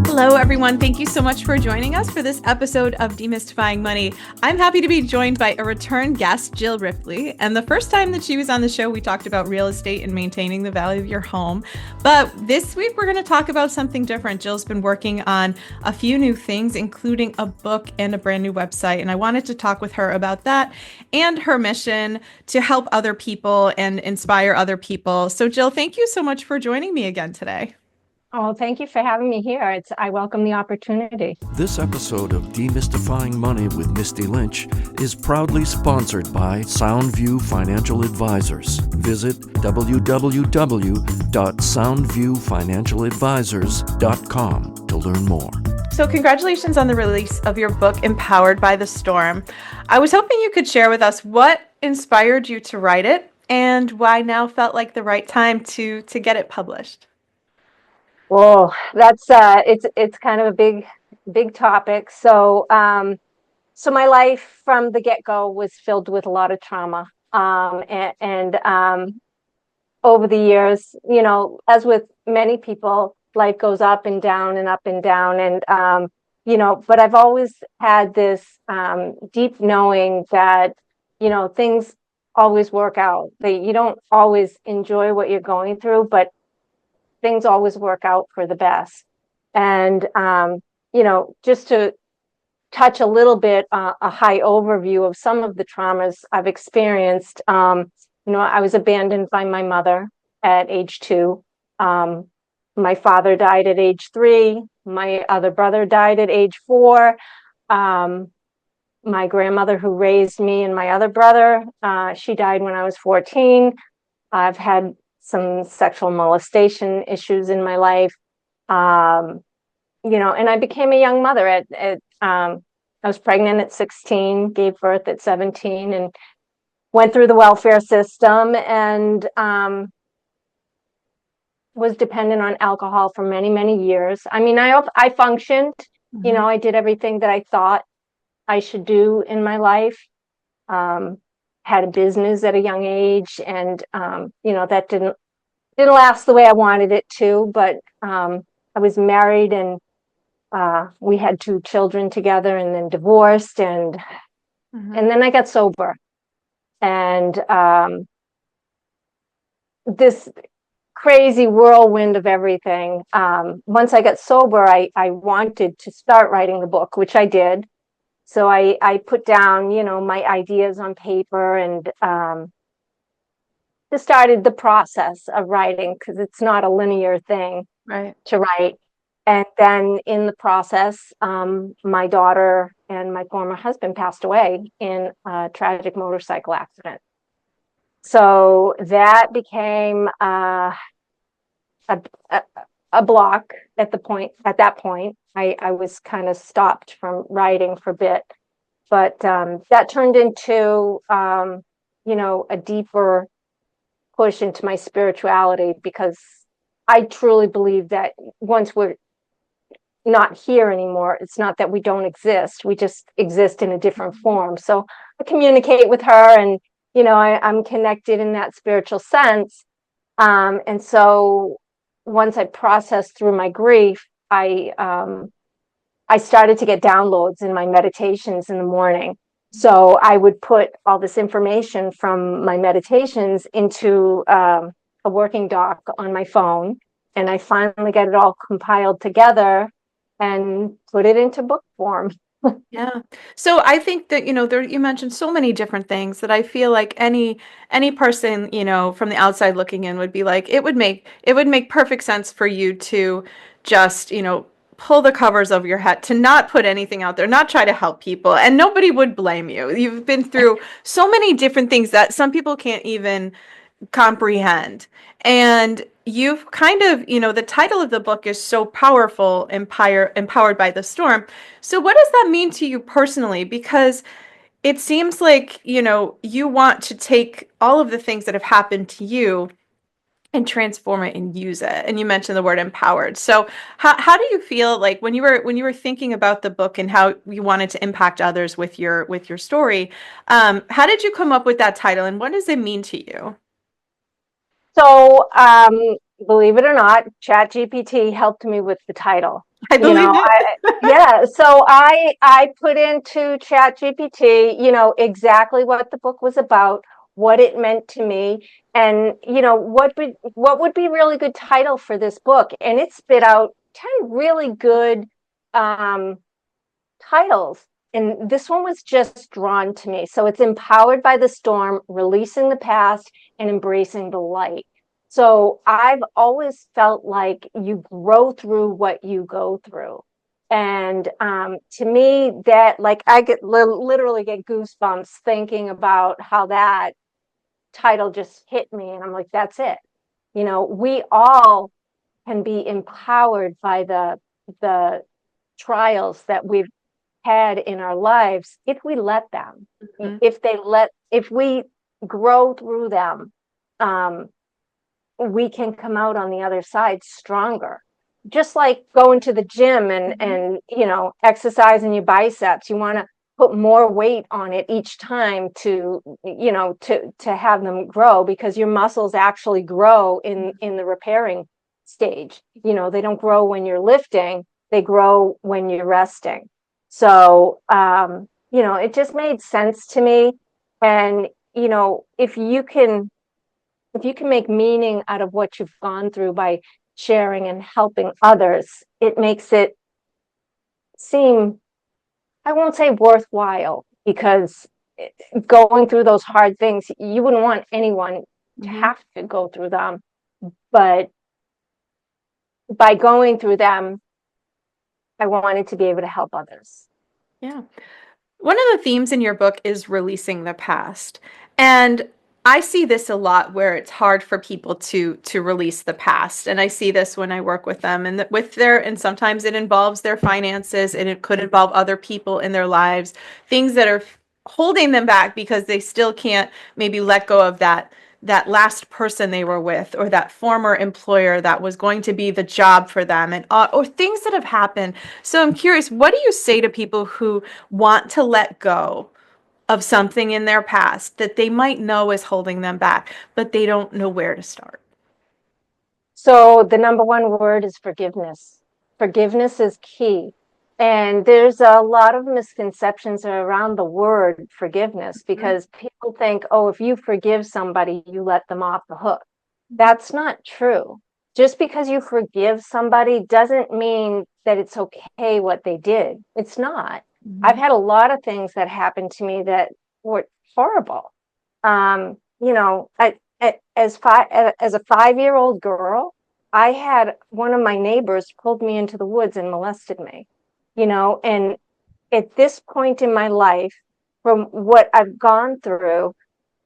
Hello, everyone. Thank you so much for joining us for this episode of Demystifying Money. I'm happy to be joined by a return guest, Jill Ripley. And the first time that she was on the show, we talked about real estate and maintaining the value of your home. But this week, we're going to talk about something different. Jill's been working on a few new things, including a book and a brand new website. And I wanted to talk with her about that and her mission to help other people and inspire other people. So, Jill, thank you so much for joining me again today. Oh, thank you for having me here. I welcome the opportunity. This episode of Demystifying Money with Misty Lynch is proudly sponsored by Soundview Financial Advisors. Visit www.soundviewfinancialadvisors.com to learn more. So congratulations on the release of your book, Empowered by the Storm. I was hoping you could share with us what inspired you to write it and why now felt like the right time to get it published. Well, that's it's kind of a big topic. So my life from the get-go was filled with a lot of trauma. And over the years, as with many people, life goes up and down and up and down. And but I've always had this deep knowing that things always work out. You don't always enjoy what you're going through, but things always work out for the best. And, just to touch a little bit, a high overview of some of the traumas I've experienced. I was abandoned by my mother at age 2. My father died at age 3. My other brother died at age 4. My grandmother who raised me and my other brother, she died when I was 14. I've had some sexual molestation issues in my life, and I became a young mother I was pregnant at 16, gave birth at 17, and went through the welfare system and was dependent on alcohol for many, many years. I mean, I functioned, I did everything that I thought I should do in my life. Had a business at a young age, and that didn't last the way I wanted it to. But I was married, and we had 2 children together, and then divorced, and then I got sober, and this crazy whirlwind of everything. Once I got sober, I wanted to start writing the book, which I did. So I put down, my ideas on paper and just started the process of writing, because it's not a linear thing to write. And then in the process, my daughter and my former husband passed away in a tragic motorcycle accident. So that became a block at that point. I was kind of stopped from writing for a bit, but that turned into, a deeper push into my spirituality, because I truly believe that once we're not here anymore, it's not that we don't exist. We just exist in a different form. So I communicate with her, and, I'm connected in that spiritual sense. And so once I processed through my grief, I started to get downloads in my meditations in the morning. So I would put all this information from my meditations into a working doc on my phone, and I finally got it all compiled together and put it into book form. Yeah. So I think that, you mentioned so many different things that I feel like any person, from the outside looking in would be like, it would make perfect sense for you to just, pull the covers over your head, to not put anything out there, not try to help people, and nobody would blame you. You've been through so many different things that some people can't even comprehend. And you've kind of, the title of the book is so powerful, Empowered by the Storm. So what does that mean to you personally? Because it seems like, you want to take all of the things that have happened to you and transform it and use it. And you mentioned the word empowered. So how do you feel like when you were thinking about the book and how you wanted to impact others with your story, how did you come up with that title, and what does it mean to you? So, believe it or not, ChatGPT helped me with the title. I You believe know, it. yeah. So I put into ChatGPT, exactly what the book was about, what it meant to me, and what would be a really good title for this book. And it spit out 10 really good um, titles. And this one was just drawn to me. So it's Empowered by the Storm, Releasing the Past, and Embracing the Light. So I've always felt like you grow through what you go through. And to me, that like I get literally get goosebumps thinking about how that title just hit me. And I'm like, that's it. We all can be empowered by the trials that we've had in our lives if we let them, Mhm. if we grow through them, um, we can come out on the other side stronger. Just like going to the gym and Mhm. exercising your biceps, you want to put more weight on it each time to have them grow, because your muscles actually grow in the repairing stage. They don't grow when you're lifting, they grow when you're resting. So it just made sense to me. And if you can make meaning out of what you've gone through by sharing and helping others, it makes it seem, I won't say worthwhile, because going through those hard things, you wouldn't want anyone to Mhm. have to go through them. But by going through them, I wanted to be able to help others. Yeah. One of the themes in your book is releasing the past. And I see this a lot where it's hard for people to release the past. And I see this when I work with them and and sometimes it involves their finances and it could involve other people in their lives, things that are holding them back because they still can't maybe let go of that last person they were with, or that former employer that was going to be the job for them, and or things that have happened. So I'm curious, what do you say to people who want to let go of something in their past that they might know is holding them back, but they don't know where to start? So the number one word is forgiveness. Forgiveness is key. And there's a lot of misconceptions around the word forgiveness, Mhm. because people think, oh, if you forgive somebody, you let them off the hook. That's not true. Just because you forgive somebody doesn't mean that it's okay what they did. It's not. I've Mhm. had a lot of things that happened to me that were horrible. As a 5-year-old girl, I had one of my neighbors pulled me into the woods and molested me. And at this point in my life, from what I've gone through,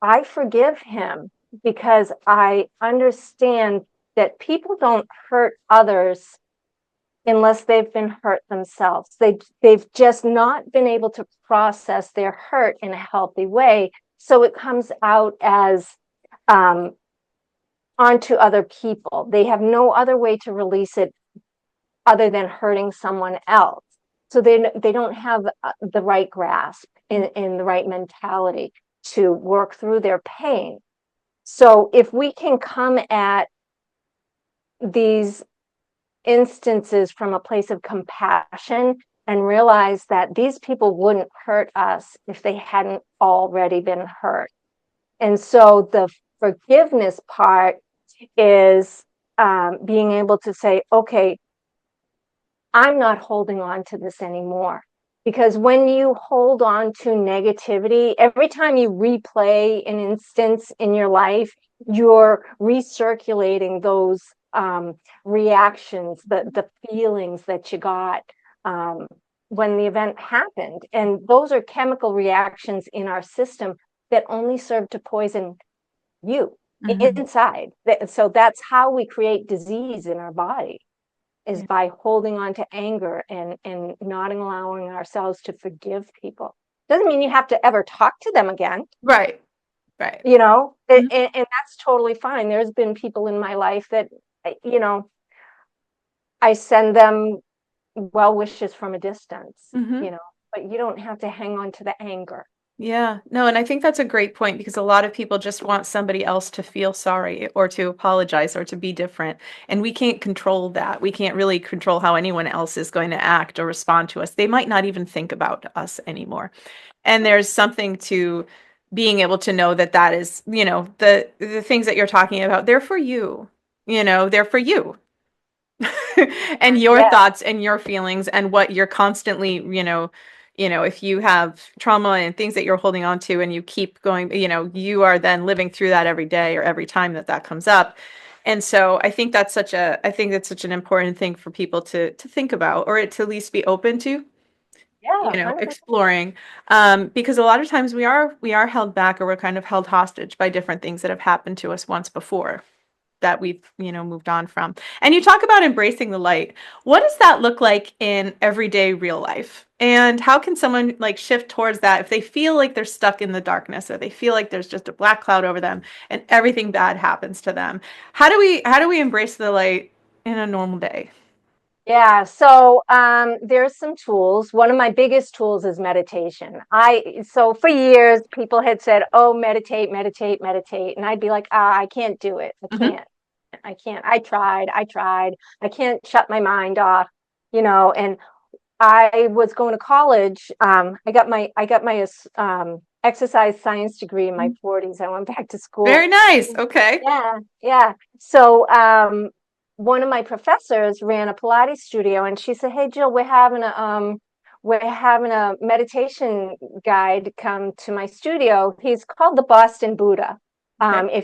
I forgive him, because I understand that people don't hurt others unless they've been hurt themselves. They've just not been able to process their hurt in a healthy way. So it comes out as um, onto other people. They have no other way to release it other than hurting someone else. So they don't have the right grasp in the right mentality to work through their pain. So if we can come at these instances from a place of compassion and realize that these people wouldn't hurt us if they hadn't already been hurt. And so the forgiveness part is being able to say, okay, I'm not holding on to this anymore. Because when you hold on to negativity, every time you replay an instance in your life, you're recirculating those reactions, the feelings that you got um, when the event happened. And those are chemical reactions in our system that only serve to poison you Mhm. inside. So that's how we create disease in our body, is Yeah. by holding on to anger and not allowing ourselves to forgive people. Doesn't mean you have to ever talk to them again, Right. Right. and, Mhm. and that's totally fine. There's been people in my life that, you know, I send them well wishes from a distance, Mhm. but you don't have to hang on to the anger. Yeah, no, and I think that's a great point because a lot of people just want somebody else to feel sorry or to apologize or to be different. And we can't control that. We can't really control how anyone else is going to act or respond to us. They might not even think about us anymore. And there's something to being able to know that that is, the things that you're talking about, they're for you. They're for you. And your Yeah. thoughts and your feelings and what you're constantly, if you have trauma and things that you're holding on to and you keep going, you are then living through that every day or every time that that comes up. And so I think that's such an important thing for people to think about or to at least be open to, Yeah, 100%. exploring, because a lot of times we are held back or we're kind of held hostage by different things that have happened to us once before that we've moved on from. And you talk about embracing the light. What does that look like in everyday real life? And how can someone like shift towards that if they feel like they're stuck in the darkness or they feel like there's just a black cloud over them and everything bad happens to them? How do we embrace the light in a normal day? Yeah, so there's some tools. One of my biggest tools is meditation. So for years people had said, "Oh, meditate, meditate, meditate," and I'd be like, "Ah, I can't do it. I Hmm. can't. I can't. I tried. I tried. I can't shut my mind off." And I was going to college. I got my exercise science degree in my 40s. I went back to school. Very nice. Okay. Yeah, yeah. So one of my professors ran a Pilates studio, and she said, "Hey, Jill, we're having a meditation guide come to my studio. He's called the Boston Buddha. Okay.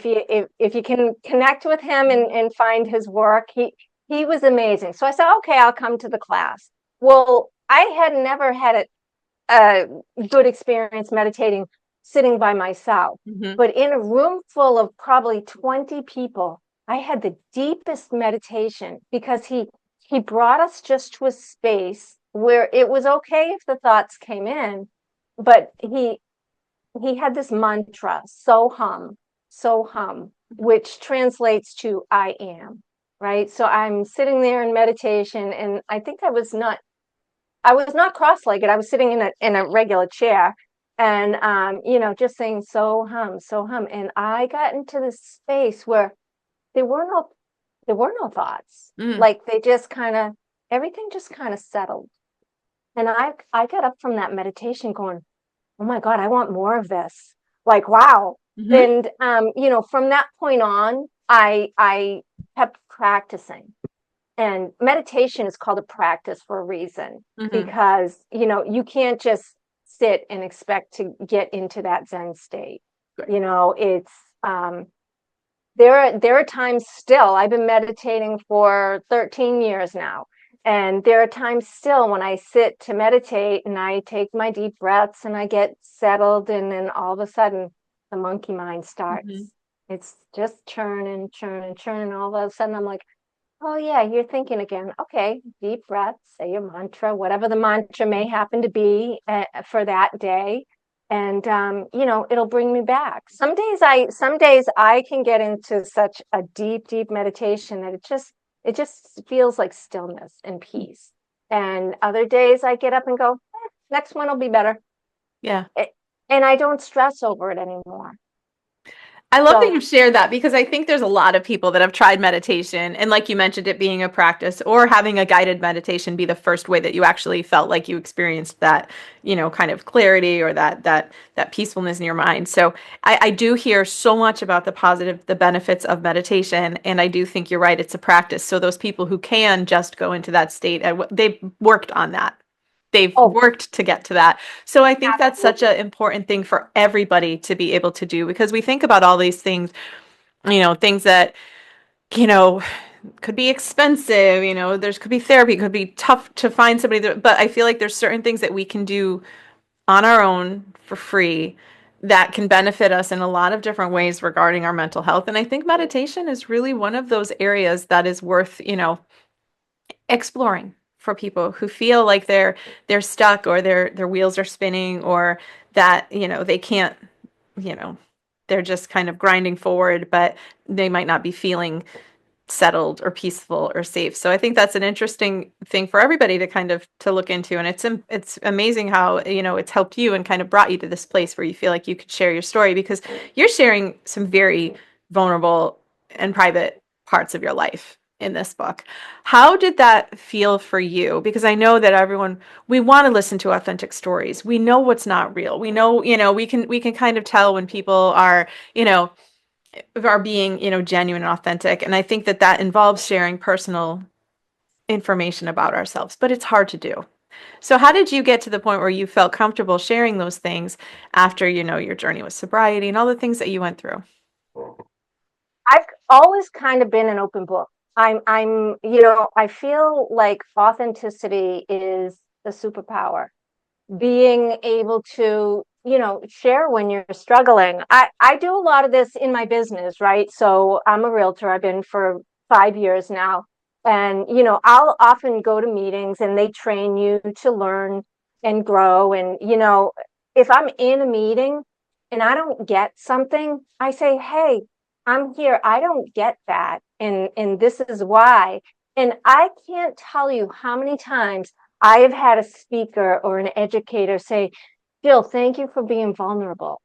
If you can connect with him and find his work, he was amazing." So I said, "Okay, I'll come to the class." Well, I had never had a good experience meditating sitting by myself. Hmm. But in a room full of probably 20 people, I had the deepest meditation because he brought us just to a space where it was okay if the thoughts came in, but he had this mantra, so hum, which translates to I am, right? So I'm sitting there in meditation, and I think I was not cross-legged. I was sitting in a regular chair, and just saying so hum. And I got into this space where there were no there were no thoughts. Mm. Like they just kind of everything just kind of settled. And I got up from that meditation going, "Oh my God, I want more of this." Like, wow. Hmm. And from that point on, I kept practicing. And meditation is called a practice for a reason, Hmm. because you can't just sit and expect to get into that Zen state. Great. It's there are times still. I've been meditating for 13 years now. And there are times still when I sit to meditate and I take my deep breaths and I get settled, and then all of a sudden the monkey mind Hmm. starts. It's just churning, churning, churning. All of a sudden I'm like, "Oh, yeah, you're thinking again. Okay, deep breath, say your mantra, whatever the mantra may happen to be for that day. And it'll bring me back. Some days I can get into such a deep, deep meditation that it just feels like stillness and peace. And other days I get up and go, next one will be better. Yeah. Eh, And I don't stress over it anymore. I love that So, you shared that because I think there's a lot of people that have tried meditation and like you mentioned it being a practice or having a guided meditation be the first way that you actually felt like you experienced that, kind of clarity or that peacefulness in your mind. So I do hear so much about the benefits of meditation, and I do think you're right, it's a practice. So those people who can just go into that state, they've worked on that. They've oh, worked to get to that. So I think that's such absolutely. an important thing for everybody to be able to do because we think about all these things, things that, you know, could be expensive, there's could be therapy, could be tough to find somebody that, but I feel like there's certain things that we can do on our own for free that can benefit us in a lot of different ways regarding our mental health. And I think meditation is really one of those areas that is worth, exploring for people who feel like they're stuck or their wheels are spinning or that they can't you know they're just kind of grinding forward but they might not be feeling settled or peaceful or safe. So I think that's an interesting thing for everybody to kind of to look into. And it's amazing how, you know, it's helped you and kind of brought you to this place where you feel like you could share your story, because you're sharing some very vulnerable and private parts of your life in this book. How did that feel for you? Because I know that everyone, we want to listen to authentic stories. We know what's not real. We know, you know, we can kind of tell when people are, you know, are being, you know, genuine and authentic. And I think that that involves sharing personal information about ourselves, but it's hard to do. So how did you get to the point where you felt comfortable sharing those things after, you know, your journey with sobriety and all the things that you went through? I've always kind of been an open book. You know, I feel like authenticity is a superpower. Being able to, you know, share when you're struggling. I do a lot of this in my business, right? So I'm a realtor. I've been for 5 years now. And, you know, I'll often go to meetings and they train you to learn and grow. And, you know, if I'm in a meeting and I don't get something, I say, hey, I'm here. I don't get that. And this is why. And I can't tell you how many times I have had a speaker or an educator say, Jill, thank you for being vulnerable.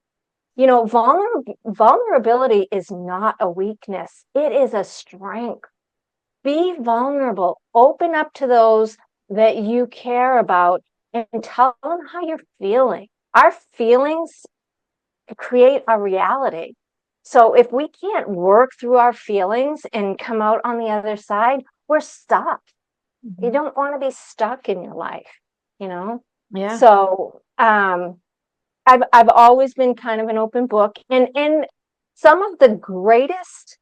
You know, vulnerability is not a weakness. It is a strength. Be vulnerable. Open up to those that you care about and tell them how you're feeling. Our feelings create our reality. So if we can't work through our feelings and come out on the other side, we're stuck. You don't want to be stuck in your life, you know? Yeah. So I've always been kind of an open book. And some of the greatest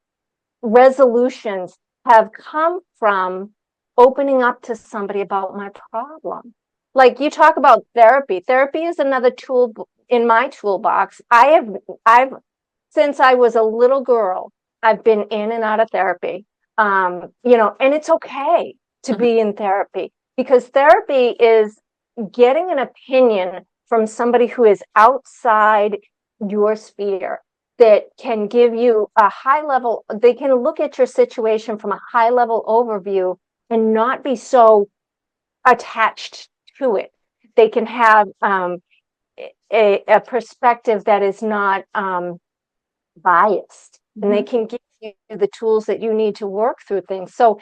resolutions have come from opening up to somebody about my problem. Like you talk about therapy. Therapy is another tool in my toolbox. I've since I was a little girl, I've been in and out of therapy. You know, and it's okay to be in therapy, because therapy is getting an opinion from somebody who is outside your sphere, that can give you a high level, they can look at your situation from a high level overview and not be so attached to it. They can have a perspective that is not biased, and they can give you the tools that you need to work through things. So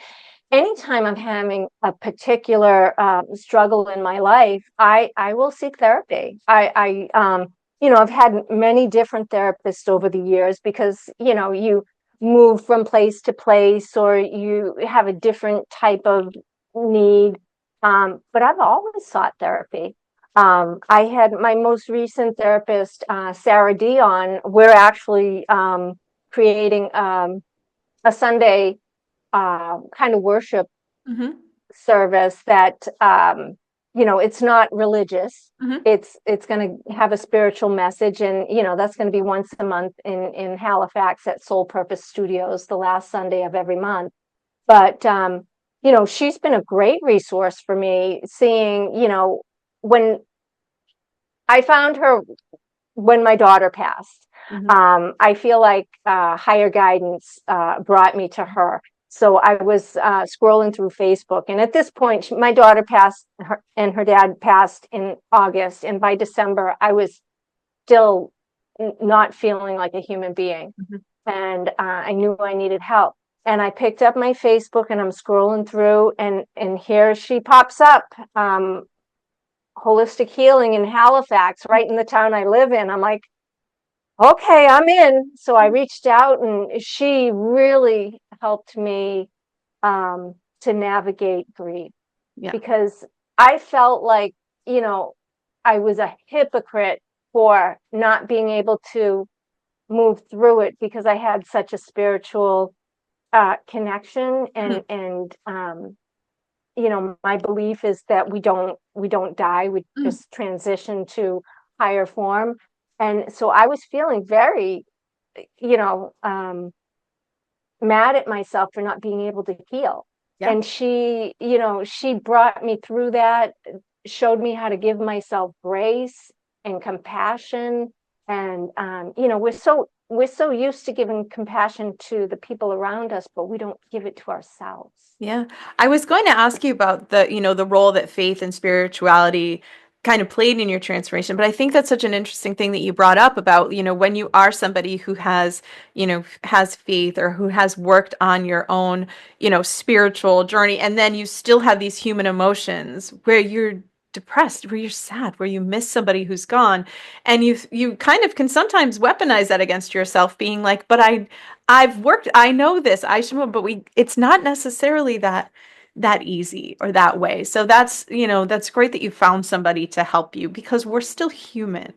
anytime I'm having a particular struggle in my life, I will seek therapy. You know, I've had many different therapists over the years, because, you know, you move from place to place or you have a different type of need. But I've always sought therapy. I had my most recent therapist, Sarah Dion. We're actually creating a Sunday kind of worship Mm-hmm. service that you know, it's not religious. Mm-hmm. It's going to have a spiritual message, and you know, that's going to be once a month in Halifax at Soul Purpose Studios, the last Sunday of every month. But you know, she's been a great resource for me, seeing, you know, when I found her when my daughter passed. Mm-hmm. I feel like higher guidance brought me to her. So I was scrolling through Facebook, and at this point, my daughter passed, and her dad passed in August, and by December, I was still not feeling like a human being, Mm-hmm. and I knew I needed help. And I picked up my Facebook, and I'm scrolling through, and here she pops up. Holistic healing in Halifax, right in the town I live in. I'm like, okay, I'm in. So I reached out, and she really helped me to navigate grief, Yeah. because I felt like, you know, I was a hypocrite for not being able to move through it, because I had such a spiritual connection, and you know, my belief is that we don't die, we Mm-hmm. just transition to higher form. And so I was feeling very, you know, mad at myself for not being able to heal. Yeah. And she, you know, she brought me through that, showed me how to give myself grace and compassion. And you know, we're so we're so used to giving compassion to the people around us, but we don't give it to ourselves. Yeah. I was going to ask you about the role that faith and spirituality kind of played in your transformation, but I think that's such an interesting thing that you brought up about, when you are somebody who has faith or who has worked on your own, spiritual journey, and then you still have these human emotions where you're depressed, where you're sad, where you miss somebody who's gone, and you kind of can sometimes weaponize that against yourself, being like, but I've worked, I know this, I should, but it's not necessarily that easy or that way. So that's great that you found somebody to help you, because we're still human,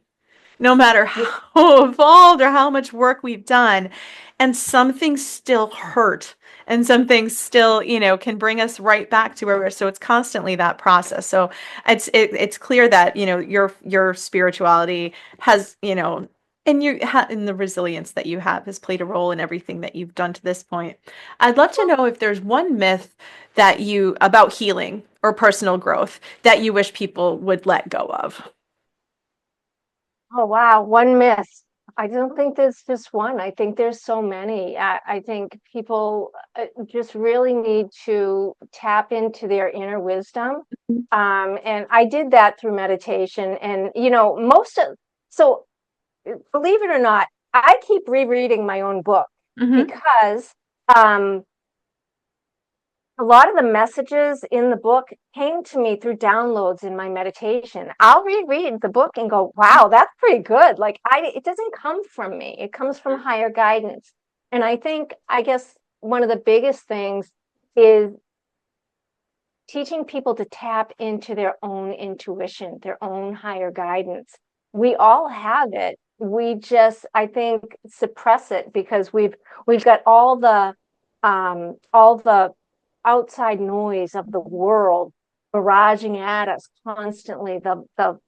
no matter how evolved or how much work we've done. And some things still hurt. And some things still, can bring us right back to where we're. So it's constantly that process. So it's clear that, your spirituality has, and the resilience that you have has played a role in everything that you've done to this point. I'd love to know if there's one myth about healing or personal growth that you wish people would let go of. Oh, wow. One myth. I don't think there's just one. I think there's so many. I think people just really need to tap into their inner wisdom. And I did that through meditation. And, so believe it or not, I keep rereading my own book Mm-hmm. because a lot of the messages in the book came to me through downloads in my meditation. I'll reread the book and go, wow, that's pretty good. Like it doesn't come from me. It comes from higher guidance. And I guess one of the biggest things is teaching people to tap into their own intuition, their own higher guidance. We all have it. We just, I think, suppress it because we've got all the outside noise of the world barraging at us constantly. The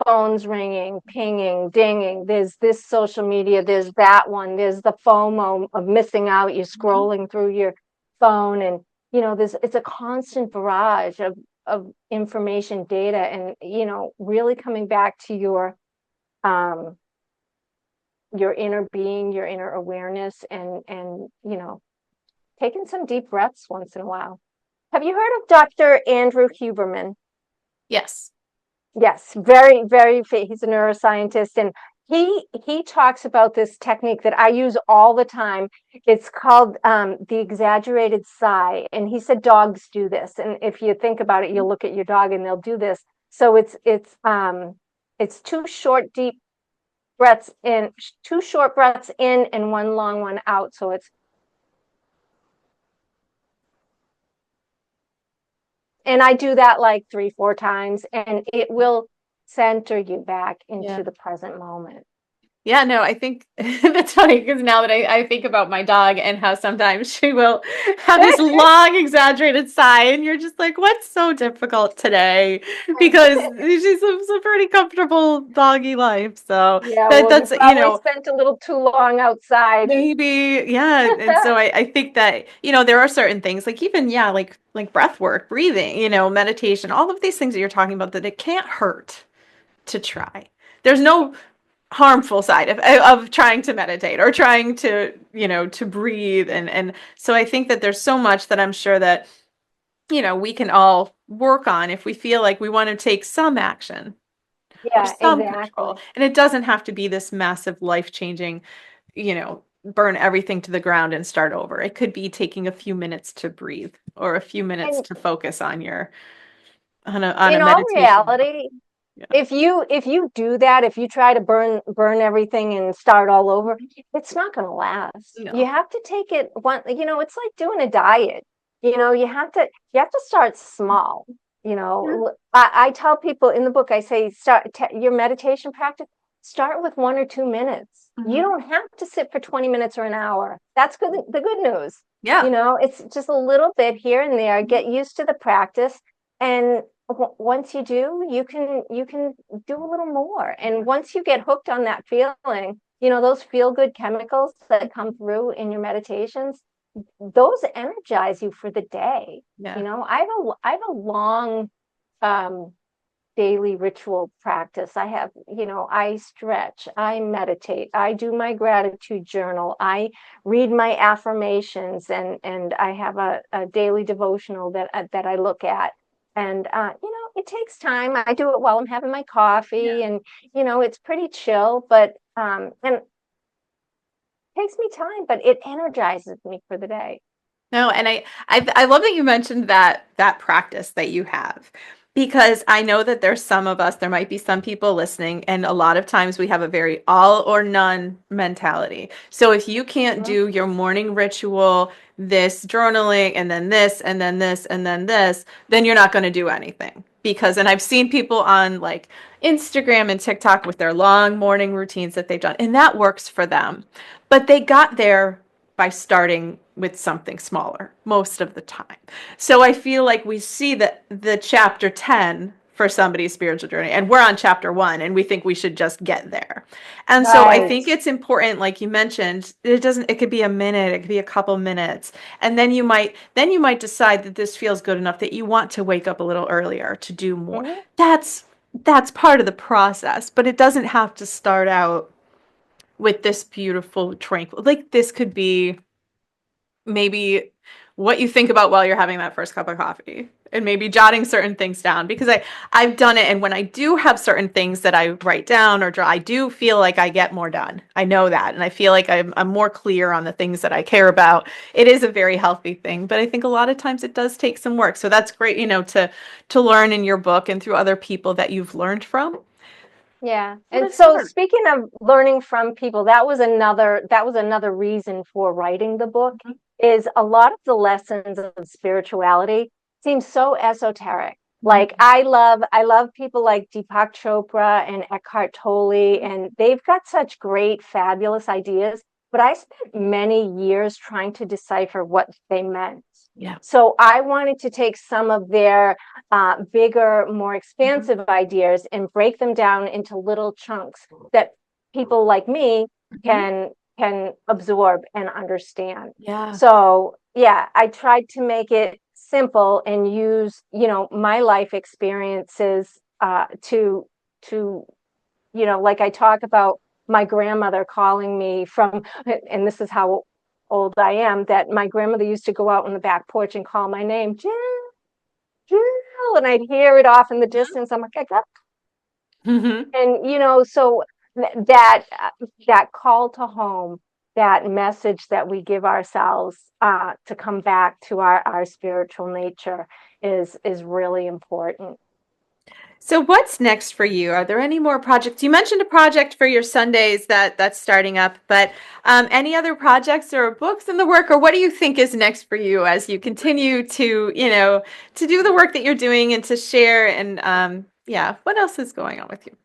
phones ringing, pinging, dinging. There's this social media, there's that one, there's the FOMO of missing out. You're scrolling through your phone, and it's a constant barrage of information, data, and really coming back to your inner being, your inner awareness, and taking some deep breaths once in a while. Have you heard of Dr. Andrew Huberman? Yes. Yes, very, very. He's a neuroscientist, and he talks about this technique that I use all the time. It's called the exaggerated sigh, and he said dogs do this. And if you think about it, you'll look at your dog and they'll do this. So it's two short, deep breaths in, two short breaths in, and one long one out. So it's. And I do that like 3-4 times, and it will center you back Yeah. into the present moment. Yeah, no, I think that's funny, because now that I think about my dog and how sometimes she will have this long, exaggerated sigh, and you're just like, what's so difficult today? Because she lives a pretty comfortable doggy life. So Yeah, that well, you that's probably spent a little too long outside. maybe, yeah. And so I think that, there are certain things, like even, yeah, like breath work, breathing, meditation, all of these things that you're talking about, that it can't hurt to try. There's no harmful side of trying to meditate or trying to, to breathe. And so I think that there's so much that I'm sure that, we can all work on if we feel like we want to take some action or Yeah, some control. exactly. And it doesn't have to be this massive life-changing, burn everything to the ground and start over. It could be taking a few minutes to breathe, or a few minutes And to focus on on a in all meditation. reality, Yeah. if you do that, if you try to burn everything and start all over, it's not going to last. You No. have to take it one, it's like doing a diet. You have to start small. Yeah. I tell people in the book, I say, your meditation practice, start with 1 or 2 minutes. You Mhm. don't have to sit for 20 minutes or an hour. That's good. The good news. Yeah. It's just a little bit here and there. Get used to the practice, and once you do, you can do a little more. And once you get hooked on that feeling, those feel good chemicals that come through in your meditations, those energize you for the day. Yeah. I have a long um daily ritual practice. I have, I stretch, I meditate, I do my gratitude journal, I read my affirmations, and I have a daily devotional that I look at. And it takes time. I do it while I'm having my coffee, and it's pretty chill, but and it takes me time, but it energizes me for the day. No, and I love that you mentioned that practice that you have, because I know that there's some of us, there might be some people listening, and a lot of times we have a very all or none mentality. So if you can't Mhm. do your morning ritual, this journaling, and then this, and then this, and then this, then you're not going to do anything. Because, and I've seen people on like Instagram and TikTok with their long morning routines that they've done, and that works for them. But they got there by starting with something smaller most of the time. So I feel like we see the chapter 10 for somebody's spiritual journey, and we're on chapter 1, and we think we should just get there. And so I Right. think it's important, like you mentioned, it could be a minute, it could be a couple minutes, and then you might decide that this feels good enough that you want to wake up a little earlier to do more. Mhm. That's part of the process, but it doesn't have to start out with this beautiful tranquil, like this could be maybe what you think about while you're having that first cup of coffee, and maybe jotting certain things down, because I've done it, and when I do have certain things that I write down or draw, I do feel like I get more done. I know that, and I feel like I'm more clear on the things that I care about. It is a very healthy thing, but I think a lot of times it does take some work. So that's great, to learn in your book and through other people that you've learned from. Yeah. What And a so start. speaking of learning from people, that was another reason for writing the book, is a lot of the lessons of spirituality seem so esoteric. Like Mhm. I love people like Deepak Chopra and Eckhart Tolle, and they've got such great, fabulous ideas, but I spent many years trying to decipher what they meant. Yeah. So I wanted to take some of their bigger, more Mhm. expansive ideas and break them down into little chunks that people like me Mhm. can absorb and understand. Yeah. So yeah, I tried to make it simple and use, my life experiences to like I talk about my grandmother calling me from, and this is how old I am, that my grandmother used to go out on the back porch and call my name, Jill, Jill, and I'd hear it off in the distance. I'm like, I got, Mhm. and so that call to home, that message that we give ourselves to come back to our spiritual nature is really important. So what's next for you? Are there any more projects? You mentioned a project for your Sundays that's starting up, but any other projects or books in the work, or what do you think is next for you as you continue to do the work that you're doing and to share? And yeah, what else is going on with you?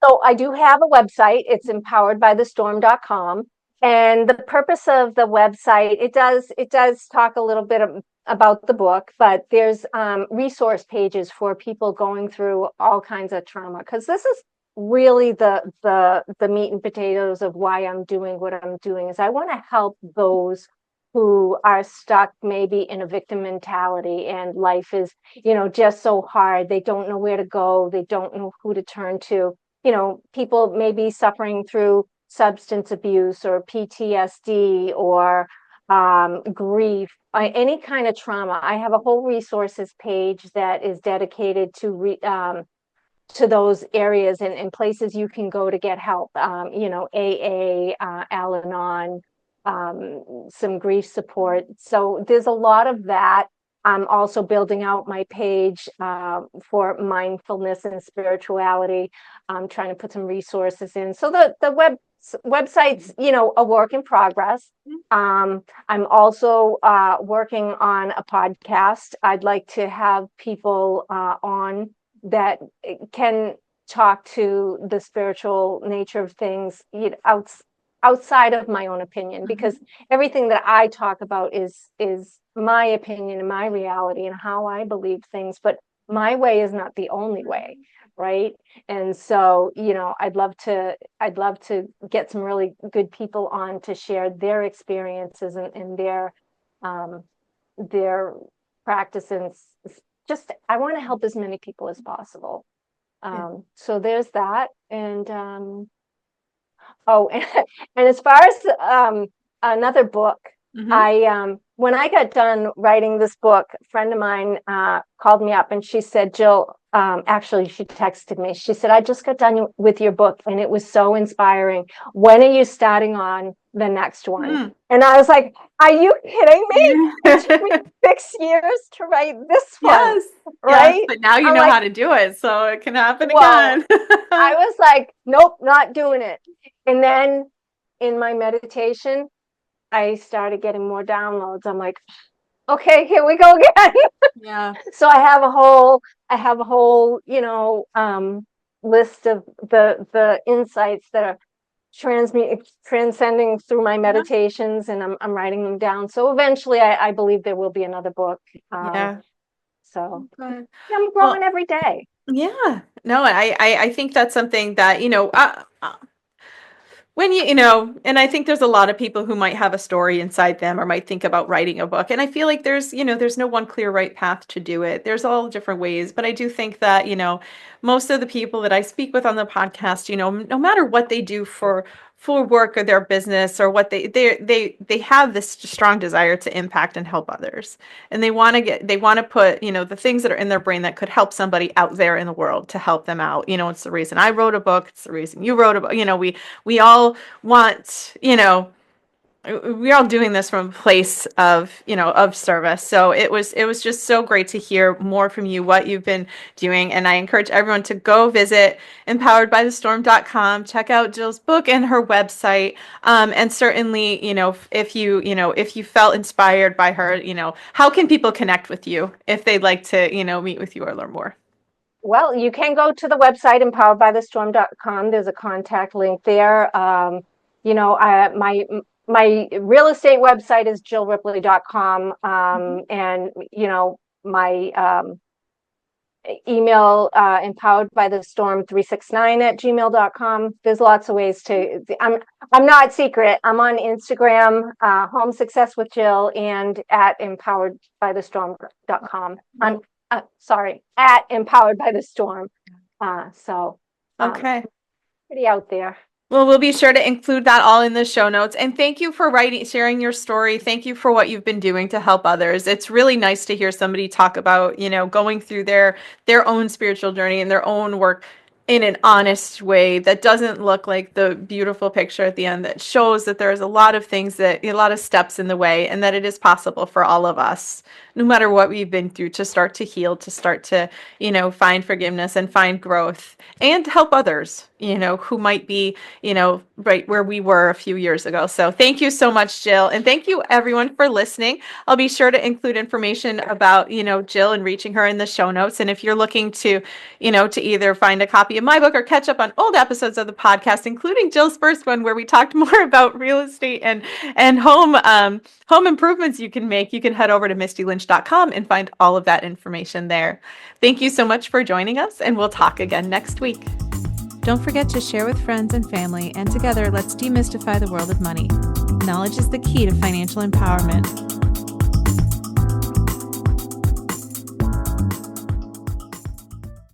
So I do have a website. It's empoweredbythestorm.com. And the purpose of the website, it does talk a little bit about the book, but there's resource pages for people going through all kinds of trauma, because this is really the meat and potatoes of why I'm doing what I'm doing. Is I want to help those who are stuck maybe in a victim mentality, and life is, just so hard. They don't know where to go. They don't know who to turn to. People may be suffering through substance abuse or PTSD or grief, any kind of trauma. I have a whole resources page that is dedicated to those areas, and places you can go to get help. AA, Al-Anon, some grief support. So there's a lot of that. I'm also building out my page for mindfulness and spirituality. I'm trying to put some resources in. So the website's, a work in progress. I'm also working on a podcast. I'd like to have people on that can talk to the spiritual nature of things, outside of my own opinion, because Mhm. everything that I talk about is my opinion and my reality and how I believe things, but my way is not the only way, right? And so, I'd love to get some really good people on to share their experiences and um their practice, and just I want to help as many people as possible. So there's that. And oh, and as far as another book, Mhm. when I got done writing this book, a friend of mine called me up and she said, Jill, actually, she texted me. She said, I just got done with your book and it was so inspiring. When are you starting on the next one? Mm. And I was like, are you kidding me? It took me Yeah. 6 years to write this one, Yes. Yes, right? but now you I'm know like, how to do it, so it can happen whoa. again. I was like, nope, not doing it. And then in my meditation, I started getting more downloads. I'm like, okay, here we go again. Yeah. So I have a whole, list of the insights that are transcending through my Yeah. meditations, and I'm writing them down. So eventually, I believe there will be another book. Yeah. So Okay. I'm growing Well, every day. yeah. No, I think that's something that, when and I think there's a lot of people who might have a story inside them or might think about writing a book. And I feel like there's no one clear right path to do it. There's all different ways. But I do think that, most of the people that I speak with on the podcast, no matter what they do for work or their business or what they have this strong desire to impact and help others. And they want to put, the things that are in their brain that could help somebody out there in the world to help them out. It's the reason I wrote a book. It's the reason you wrote a book. We all want, we're all doing this from a place of service. So it was just so great to hear more from you, what you've been doing. And I encourage everyone to go visit empoweredbythestorm.com, check out Jill's book and her website. And certainly, if you felt inspired by her, how can people connect with you if they'd like to, meet with you or learn more? Well, you can go to the website empoweredbythestorm.com. There's a contact link there. My real estate website is jillripley.com. And my email empoweredbythestorm369@gmail.com. There's lots of ways to I'm not secret. I'm on Instagram, Home Success with Jill, and at empoweredbythestorm.com. I'm sorry, at Empowered by the Storm. So Okay. pretty out there. Well, we'll be sure to include that all in the show notes. And thank you for sharing your story. Thank you for what you've been doing to help others. It's really nice to hear somebody talk about, going through their own spiritual journey and their own work in an honest way that doesn't look like the beautiful picture at the end, that shows that there's a lot of things, a lot of steps in the way, and that it is possible for all of us, no matter what we've been through, to start to heal, to start to, find forgiveness and find growth and help others, who might be, right where we were a few years ago. So thank you so much, Jill. And thank you everyone for listening. I'll be sure to include information about, Jill and reaching her in the show notes. And if you're looking to, to either find a copy of my book or catch up on old episodes of the podcast, including Jill's first one, where we talked more about real estate and home improvements you can make, you can head over to mistylynch.com and find all of that information there. Thank you so much for joining us, and we'll talk again next week. Don't forget to share with friends and family, and together let's demystify the world of money. Knowledge is the key to financial empowerment.